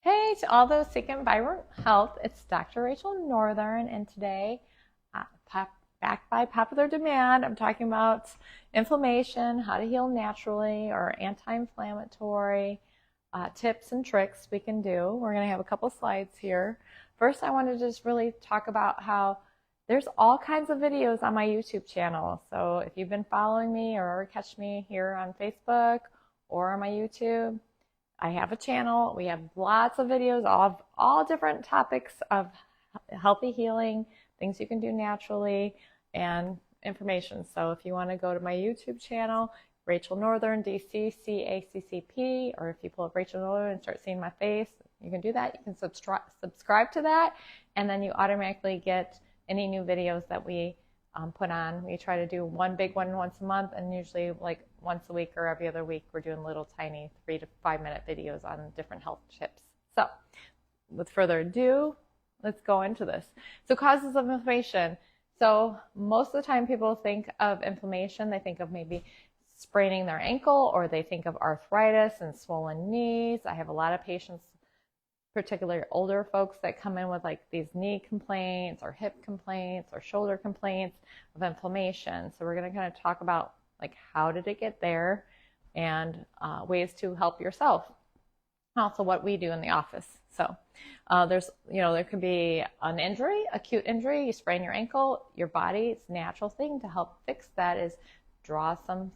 Hey, to all those seeking vibrant health, it's Dr. Rachel Northern, and today, back by popular demand, I'm talking about inflammation, how to heal naturally, or anti-inflammatory tips and tricks we can do. We're going to have a couple slides here. First, I want to just really talk about how there's all kinds of videos on my YouTube channel. So if you've been following me or catch me here on Facebook or on my YouTube, I have a channel. We have lots of videos of all different topics of healthy healing, things you can do naturally, and information. So if you want to go to my YouTube channel, Rachel Northern, DCCACCP, or if you pull up Rachel Northern and start seeing my face, you can do that. You can subscribe to that, and then you automatically get any new videos that we put on. We try to do one big one once a month, and usually like once a week or every other week, we're doing little tiny 3 to 5 minute videos on different health tips. So with further ado, let's go into this. So causes of inflammation. So most of the time people think of inflammation, they think of maybe spraining their ankle, or they think of arthritis and swollen knees. I have a lot of patients, particularly older folks, that come in with like these knee complaints or hip complaints or shoulder complaints of inflammation. So we're going to kind of talk about like how did it get there, and ways to help yourself. Also what we do in the office. So there could be an injury, acute injury, you sprain your ankle, your body's natural thing to help fix that is draw some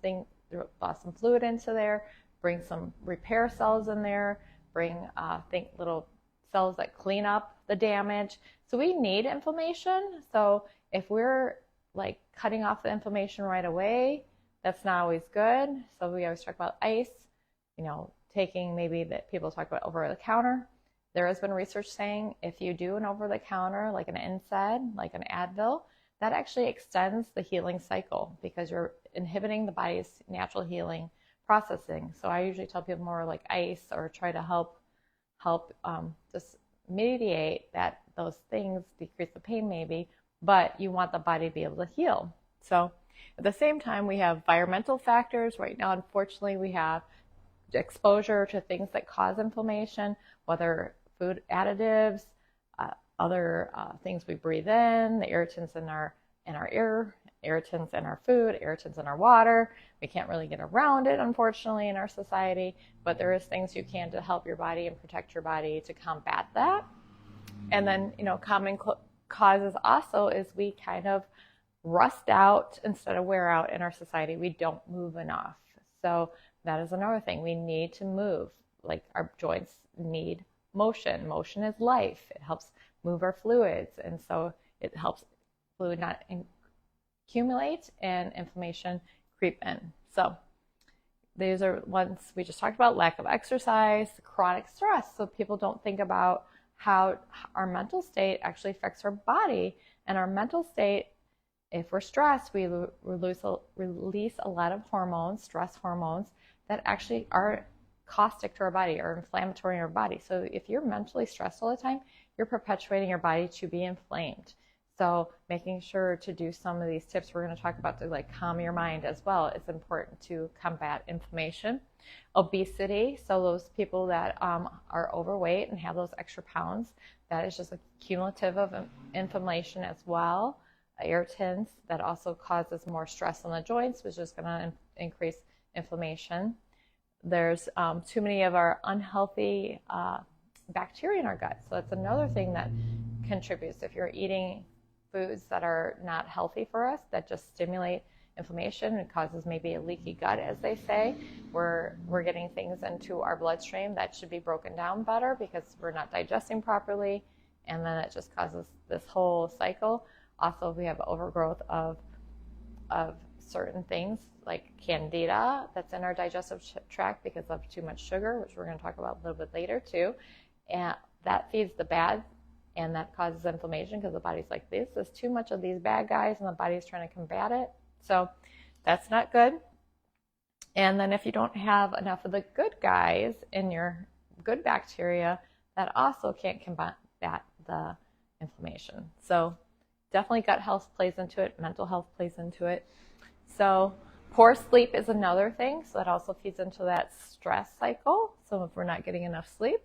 fluid into there, bring some repair cells in there, bring little cells that clean up the damage. So we need inflammation. So if we're like cutting off the inflammation right away, that's not always good. So we always talk about ice, taking maybe that people talk about over the counter. There has been research saying if you do an over the counter, like an NSAID, like an Advil, that actually extends the healing cycle because you're inhibiting the body's natural healing processing. So I usually tell people more like ice, or try to help just mediate those things, decrease the pain maybe, but you want the body to be able to heal. So at the same time, we have environmental factors. Right now, unfortunately, we have exposure to things that cause inflammation, whether food additives, other things we breathe in, the irritants in our ear, irritants in our food, irritants in our water. We can't really get around it, unfortunately, in our society, but there is things you can to help your body and protect your body to combat that. And then, common causes also is we kind of rust out instead of wear out in our society. We don't move enough. So that is another thing. We need to move. Like our joints need motion. Motion is life. It helps move our fluids. And so it helps fluid not accumulate and inflammation creep in. So these are ones we just talked about: lack of exercise, chronic stress. So people don't think about how our mental state actually affects our body. And our mental state, if we're stressed, we release a lot of hormones, stress hormones, that actually are caustic to our body or inflammatory in our body. So if you're mentally stressed all the time, you're perpetuating your body to be inflamed. So making sure to do some of these tips we're going to talk about to like calm your mind as well is important to combat inflammation. Obesity, so those people that are overweight and have those extra pounds, that is just a cumulative of inflammation as well. Irritants, that also causes more stress on the joints, which is going to increase inflammation. There's too many of our unhealthy bacteria in our gut. So that's another thing that contributes. If you're eating foods that are not healthy for us, that just stimulate inflammation and causes maybe a leaky gut, as they say, we're getting things into our bloodstream that should be broken down better because we're not digesting properly, and then it just causes this whole cycle. Also, we have overgrowth of certain things like candida that's in our digestive tract because of too much sugar, which we're going to talk about a little bit later too. And that feeds the bad, and that causes inflammation because the body's like, this is too much of these bad guys, and the body's trying to combat it. So that's not good. And then if you don't have enough of the good guys in your good bacteria, that also can't combat the inflammation. So definitely gut health plays into it. Mental health plays into it. So poor sleep is another thing. So that also feeds into that stress cycle. So if we're not getting enough sleep,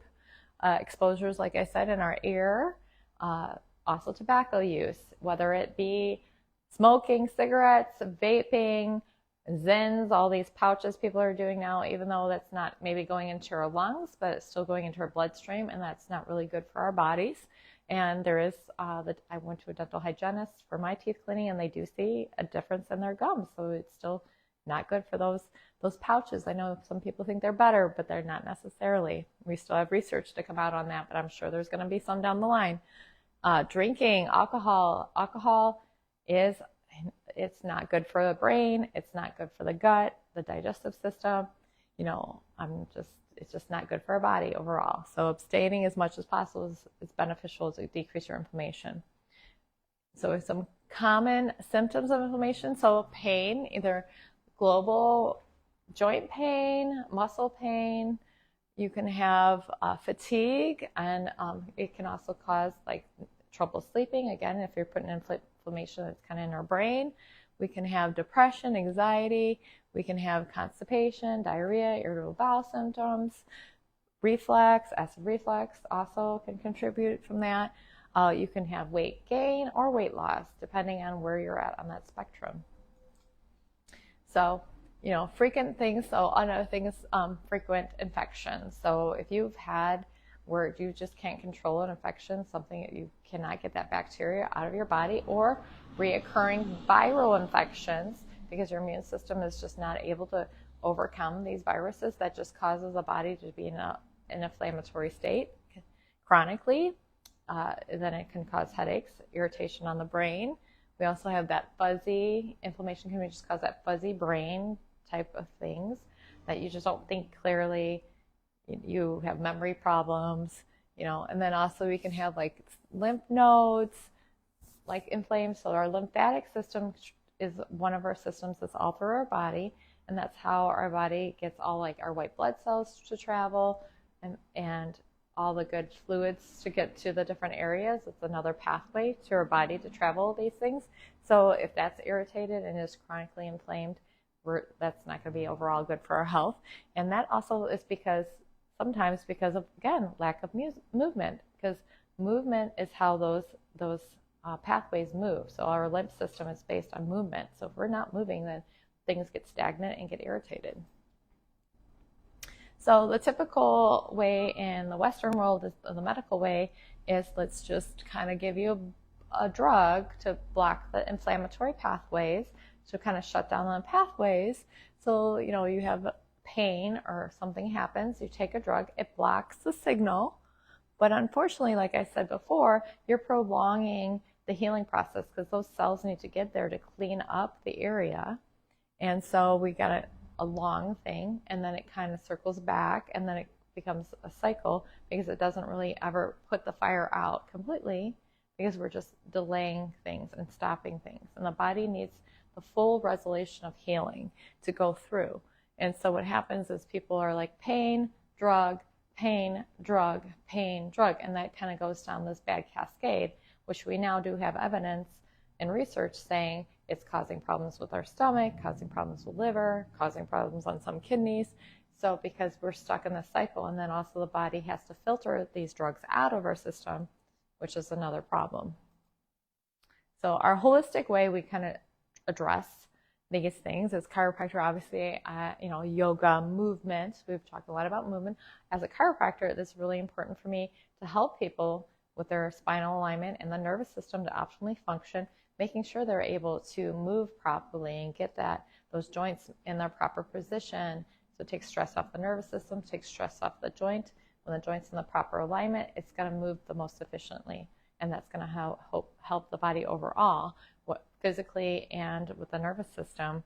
exposures, like I said, in our ear, also tobacco use, whether it be smoking, cigarettes, vaping, Zins, all these pouches people are doing now, even though that's not maybe going into our lungs, but it's still going into our bloodstream, and that's not really good for our bodies. And there is, I went to a dental hygienist for my teeth cleaning, and they do see a difference in their gums. So it's still not good for those pouches. I know some people think they're better, but they're not necessarily. We still have research to come out on that, but I'm sure there's going to be some down the line. Drinking alcohol. Alcohol it's not good for the brain. It's not good for the gut, the digestive system. It's just not good for our body overall. So abstaining as much as possible is beneficial to decrease your inflammation. So some common symptoms of inflammation. So pain, either global joint pain, muscle pain. You can have fatigue, and it can also cause like trouble sleeping. Again, if you're putting inflammation that's kind of in our brain. We can have depression, anxiety. We can have constipation, diarrhea, irritable bowel symptoms, reflux, acid reflux also can contribute from that. You can have weight gain or weight loss, depending on where you're at on that spectrum. So, frequent things. So another thing is frequent infections. So if you've had where you just can't control an infection, something that you cannot get that bacteria out of your body, or reoccurring viral infections because your immune system is just not able to overcome these viruses, that just causes the body to be in an inflammatory state chronically. Then it can cause headaches, irritation on the brain. We also have that fuzzy inflammation can just cause that fuzzy brain type of things that you just don't think clearly. You have memory problems, and then also we can have like lymph nodes, like inflamed. So our lymphatic system is one of our systems that's all through our body, and that's how our body gets all like our white blood cells to travel and all the good fluids to get to the different areas. It's another pathway to our body to travel these things. So if that's irritated and is chronically inflamed, that's not going to be overall good for our health. And that also is sometimes because of, again, lack of movement, because movement is how those pathways move. So our lymph system is based on movement. So if we're not moving, then things get stagnant and get irritated. So the typical way in the Western world, the medical way, is let's just kind of give you a drug to block the inflammatory pathways, to kind of shut down the pathways. So, you have pain or something happens, you take a drug, it blocks the signal. But unfortunately, like I said before, you're prolonging the healing process because those cells need to get there to clean up the area. And so we got a long thing, and then it kind of circles back, and then it becomes a cycle because it doesn't really ever put the fire out completely, because we're just delaying things and stopping things. And the body needs the full resolution of healing to go through. And so what happens is people are like pain, drug, pain, drug, pain, drug, and that kind of goes down this bad cascade, which we now do have evidence and research saying it's causing problems with our stomach, causing problems with liver, causing problems on some kidneys. So because we're stuck in this cycle, and then also the body has to filter these drugs out of our system, which is another problem. So our holistic way we kind of address these things is chiropractor, obviously, yoga, movement. We've talked a lot about movement. As a chiropractor, it's really important for me to help people with their spinal alignment and the nervous system to optimally function, making sure they're able to move properly and get those joints in their proper position. So it takes stress off the nervous system, takes stress off the joint. When the joint's in the proper alignment, it's going to move the most efficiently, and that's going to help the body overall, physically and with the nervous system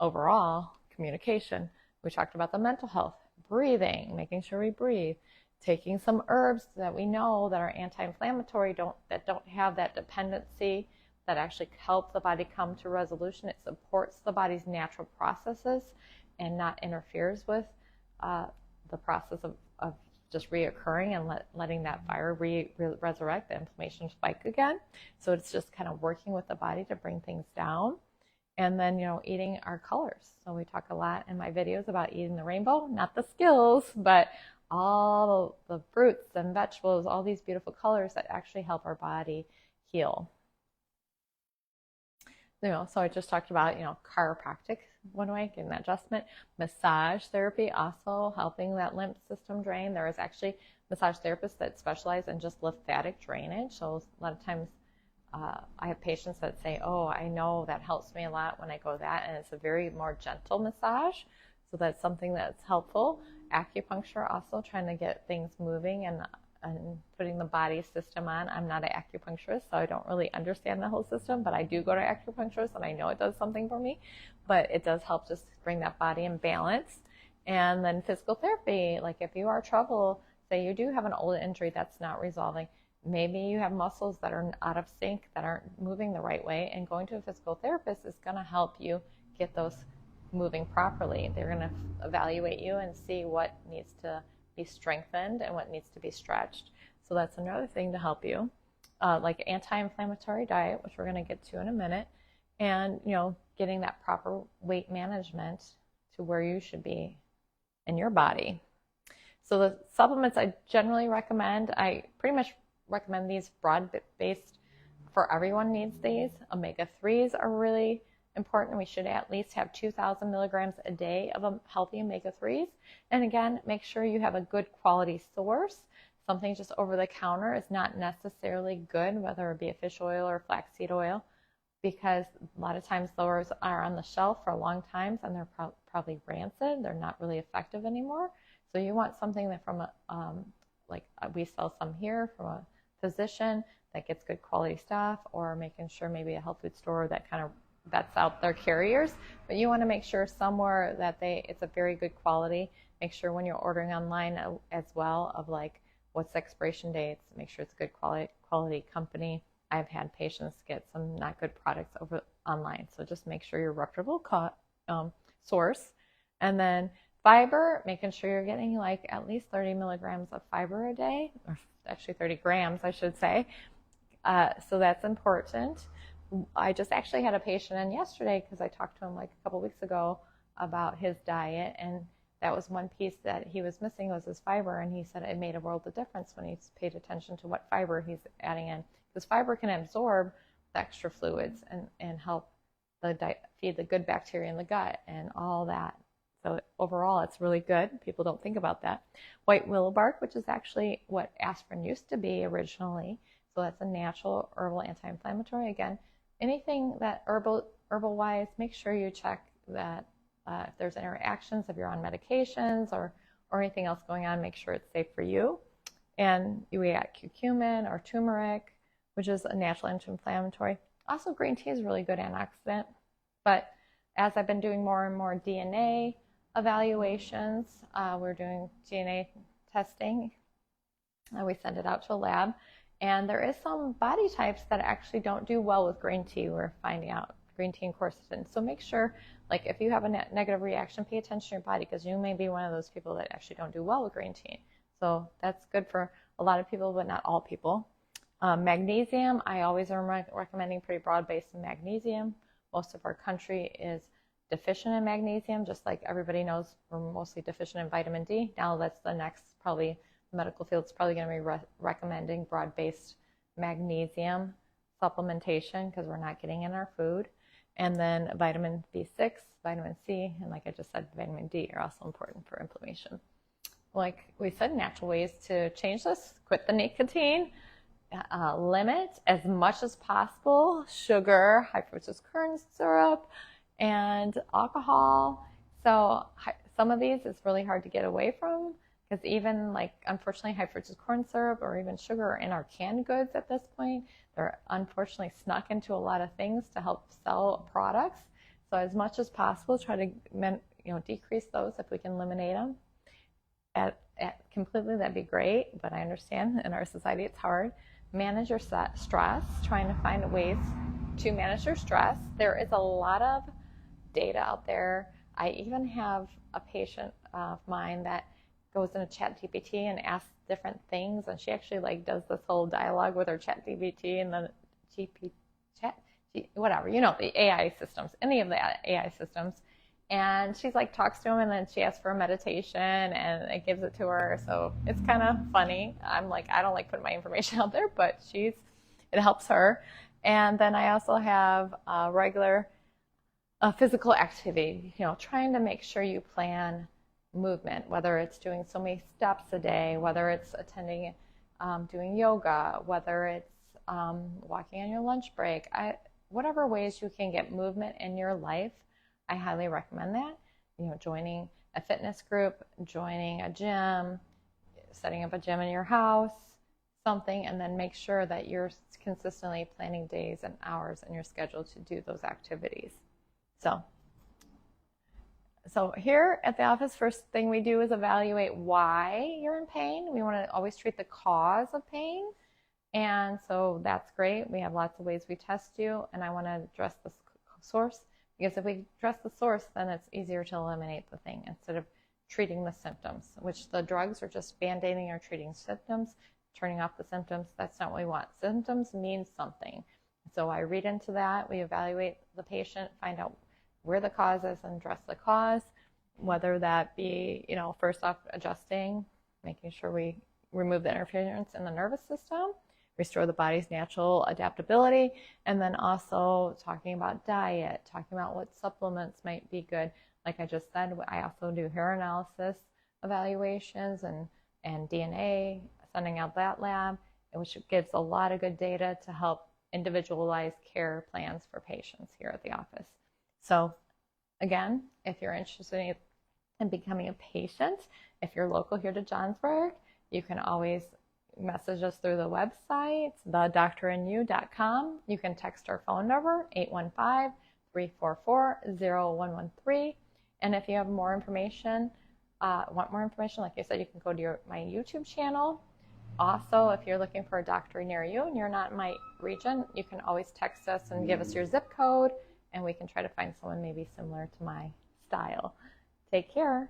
overall. Communication. We talked about the mental health, breathing, making sure we breathe, taking some herbs that we know that are anti-inflammatory, that don't have that dependency, that actually help the body come to resolution. It supports the body's natural processes and not interferes with the process of just reoccurring and letting that fire resurrect, the inflammation spike again. So it's just kind of working with the body to bring things down. And then, eating our colors. So we talk a lot in my videos about eating the rainbow, not the skills, but all the fruits and vegetables, all these beautiful colors that actually help our body heal. So I just talked about, chiropractic one way, getting that adjustment, massage therapy, also helping that lymph system drain. There is actually massage therapists that specialize in just lymphatic drainage. So a lot of times I have patients that say, oh, I know that helps me a lot when I go that, and it's a very more gentle massage. So that's something that's helpful. Acupuncture, also trying to get things moving and putting the body system on. I'm not an acupuncturist, so I don't really understand the whole system, but I do go to acupuncturists and I know it does something for me, but it does help just bring that body in balance. And then physical therapy, like if you are trouble, say you do have an old injury that's not resolving, maybe you have muscles that are out of sync, that aren't moving the right way, and going to a physical therapist is going to help you get those moving properly. They're going to evaluate you and see what needs to be strengthened and what needs to be stretched. So that's another thing to help you. Like anti-inflammatory diet, which we're going to get to in a minute, and getting that proper weight management to where you should be in your body. So the supplements I generally recommend, I pretty much recommend these broad-based for everyone needs these. Omega-3s are really important. We should at least have 2,000 milligrams a day of healthy omega-3s. And again, make sure you have a good quality source. Something just over the counter is not necessarily good, whether it be a fish oil or flaxseed oil, because a lot of times those are on the shelf for a long time and they're probably rancid. They're not really effective anymore. So you want something that from we sell some here from a physician that gets good quality stuff, or making sure maybe a health food store that kind of vets out their carriers. But you want to make sure somewhere that it's a very good quality. Make sure when you're ordering online as well of like what's the expiration dates, make sure it's a good quality company. I've had patients get some not good products over online. So just make sure you're a reputable source. And then fiber, making sure you're getting like at least 30 milligrams of fiber a day, or actually 30 grams, I should say. So that's important. I just actually had a patient in yesterday because I talked to him like a couple weeks ago about his diet, and that was one piece that he was missing was his fiber, and he said it made a world of difference when he's paid attention to what fiber he's adding in, because fiber can absorb the extra fluids and help feed the good bacteria in the gut and all that. So overall, it's really good. People don't think about that. White willow bark, which is actually what aspirin used to be originally. So that's a natural herbal anti-inflammatory. Again, anything that herbal-wise, make sure you check that if there's interactions, if you're on medications or anything else going on, make sure it's safe for you. And we got curcumin or turmeric, which is a natural anti-inflammatory. Also, green tea is a really good antioxidant. But as I've been doing more and more DNA evaluations, we're doing DNA testing. We send it out to a lab. And there is some body types that actually don't do well with green tea. We're finding out green tea and quercetin. So make sure, like if you have a negative reaction, pay attention to your body, because you may be one of those people that actually don't do well with green tea. So that's good for a lot of people, but not all people. Magnesium, I always am recommending pretty broad-based magnesium. Most of our country is deficient in magnesium, just like everybody knows we're mostly deficient in vitamin D. Now that's the next, probably the medical field's probably going to be recommending broad-based magnesium supplementation because we're not getting in our food. And then vitamin B6, vitamin C, and like I just said, vitamin D are also important for inflammation. Like we said, natural ways to change this: quit the nicotine, limit as much as possible sugar, high fructose corn syrup, and alcohol. So some of these is really hard to get away from, because even like, unfortunately, high fructose corn syrup or even sugar are in our canned goods at this point. They're unfortunately snuck into a lot of things to help sell products. So as much as possible, try to decrease those if we can eliminate them. Completely, that'd be great, but I understand in our society it's hard. Manage your stress, trying to find ways to manage your stress. There is a lot of data out there. I even have a patient of mine that goes into ChatGPT and asks different things, and she actually does this whole dialogue with her ChatGPT and the the AI systems, any of the AI systems, And she's like talks to him, and then she asks for a meditation, and it gives it to her. So it's kind of funny. I'm like, I don't like putting my information out there, but it helps her. And then I also have regular physical activity, trying to make sure you plan movement, whether it's doing so many steps a day, whether it's attending, doing yoga, whether it's walking on your lunch break, whatever ways you can get movement in your life, I highly recommend that. Joining a fitness group, joining a gym, setting up a gym in your house, something, and then make sure that you're consistently planning days and hours in your schedule to do those activities. So here at the office, first thing we do is evaluate why you're in pain. We want to always treat the cause of pain. And so that's great. We have lots of ways we test you, and I want to address the source, because if we address the source, then it's easier to eliminate the thing instead of treating the symptoms, which the drugs are just band-aiding or treating symptoms, turning off the symptoms. That's not what we want. Symptoms mean something. So I read into that. We evaluate the patient, find out where the cause is, and address the cause, whether that be, first off, adjusting, making sure we remove the interference in the nervous system, restore the body's natural adaptability, and then also talking about diet, talking about what supplements might be good. Like I just said, I also do hair analysis evaluations and DNA, sending out that lab, which gives a lot of good data to help individualize care plans for patients here at the office. So again, if you're interested in becoming a patient, if you're local here to Johnsburg, you can always message us through the website, thedoctorandyou.com. You can text our phone number, 815-344-0113. And if you have more information, want more information, like I said, you can go to my YouTube channel. Also, if you're looking for a doctor near you and you're not in my region, you can always text us and give us your zip code, and we can try to find someone maybe similar to my style. Take care.